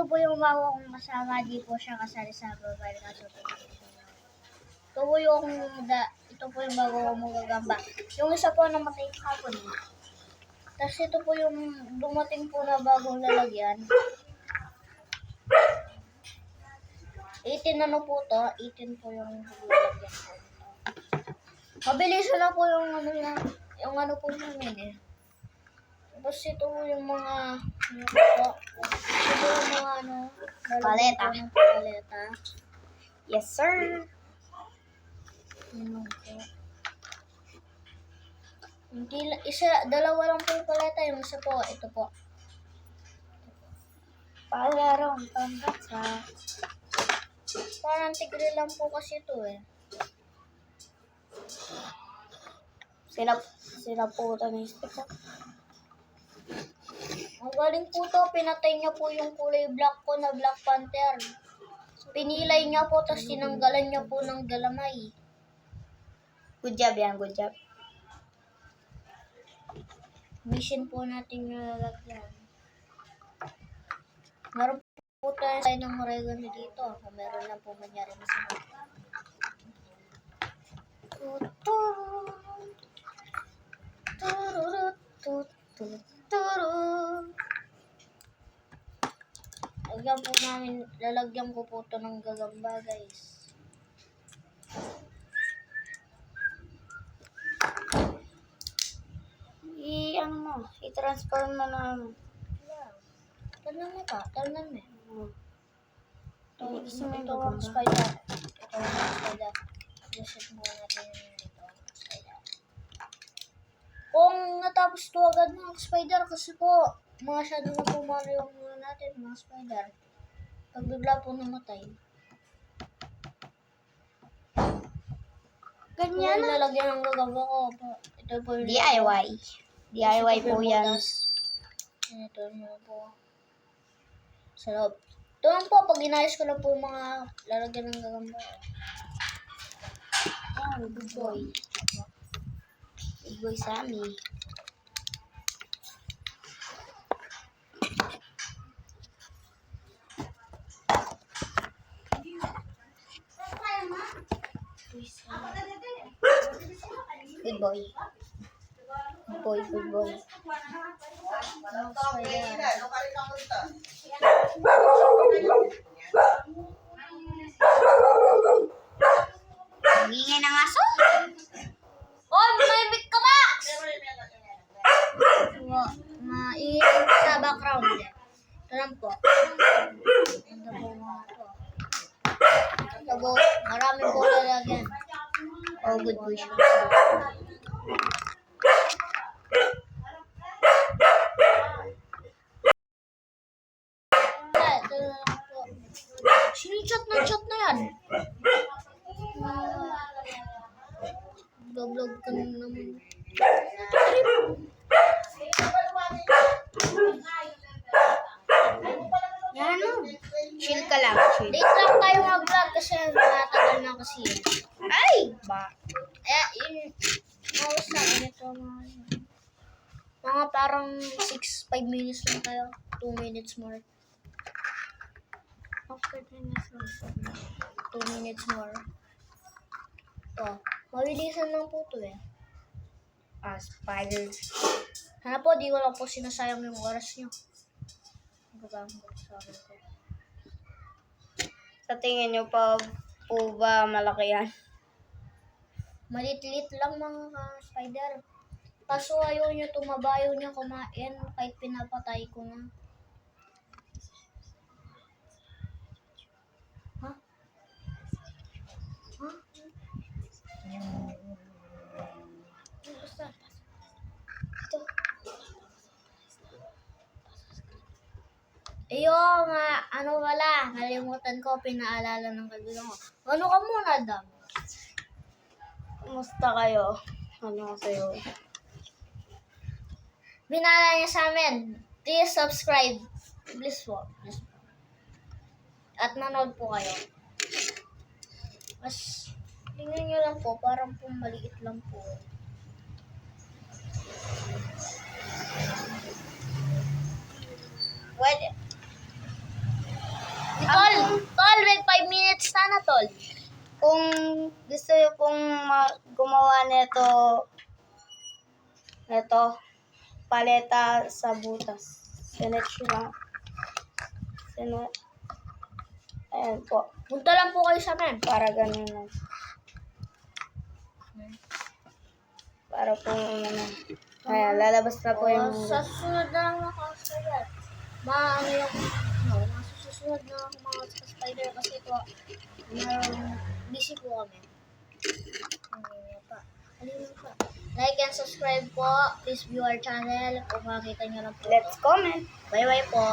po yung bago kong kasama, di po siya kasali sa mobile kaso ito po yung bago kong magagamba. Yung isa po namatay kahapon. Tapos ito po yung dumating po na bagong lalagyan. 18 na po to. 18 po yung lalagyan po. Mabilis na po yung ano po namin eh. Tapos ito yung mga paleta. Yes, sir. Dalawa lang po yung paleta. Yung isa po, ito po. Palarong pambata. Parang tigre lang po kasi ito eh. Sila po ito ng stick. Ang galing po to, pinatay niya po yung kulay black ko na Black Panther. Pinilay niya po, tapos tinanggalan niya po ng galamay. Good job yan, good job. Mission po natin yung lalagyan. Meron po tayo ng oregano dito. Meron lang po mangyari masama. Lalagyan ko po ito ng gagamba, guys. I-transform mo na. Tanan mo. Ito ang ang spider. Reset mo natin ito. Spider. Kung natapos ito agad ng spider kasi po, masyado na po yung natin mga spider. Pag bigla po namatay. Ganyan Ito na. lalagyan ng gagamba ko. Ito po yung DIY. DIY po yan. Ito na po. Sa loob. Ito lang po, pag inayos ko na po yung mga lalagyan ng gagamba. Good boy. Good boy, Sammy. Good boy. Good boy. Ingay ng aso? Oh, may mic ka, Max! Maiit sa background. Ito lang po. Ito po, marami po lalagyan. Oh, good boy siya. Ito lang po. Sinichat na yan. Vlog ka na naman. Yan o. Chill ka lang. Chill. Late lang tayo mag-vlog kasi matagal na kasi yan. Ay! Ba? Sabi nito mga parang 5 minutes lang tayo. 2 minutes more. After 10 minutes. 2 minutes more. Ito. Mabilisan lang po ito eh. Spider. Sana po, di ko lang po sinasayang yung oras nyo. Sa tingin nyo pa po ba malaki yan? Malit-lit lang mga spider. Kaso ayaw nyo tumaba, ayaw nyo kumain kahit pinapatay ko na. Ha? Basta. Ito. Ano wala, nalimutan ko, pinaalala ng kaibigan ko. Ano ka muna, Dam? Kumusta kayo? Ano ko sa'yo? Binala niya sa amin. Please subscribe. Please po. At manood po kayo. Mas, tingnan nyo lang po, parang po maliit lang po. Pwede. Tol, wait 5 minutes sana, tol. Kung gusto nyo pong gumawa neto, paleta sa butas. Search lang. Ayan po. Punta lang po kayo sa amin. Para ganun lang. Para po ayan, lalabas na po yung... Sa susunod na lang ako sa yan. Masusunod na ako mga sa spider kasi po, busy po kami. Halina pa. Like and subscribe po. Please view our channel kung makita nyo lang po. Let's comment. Bye-bye po.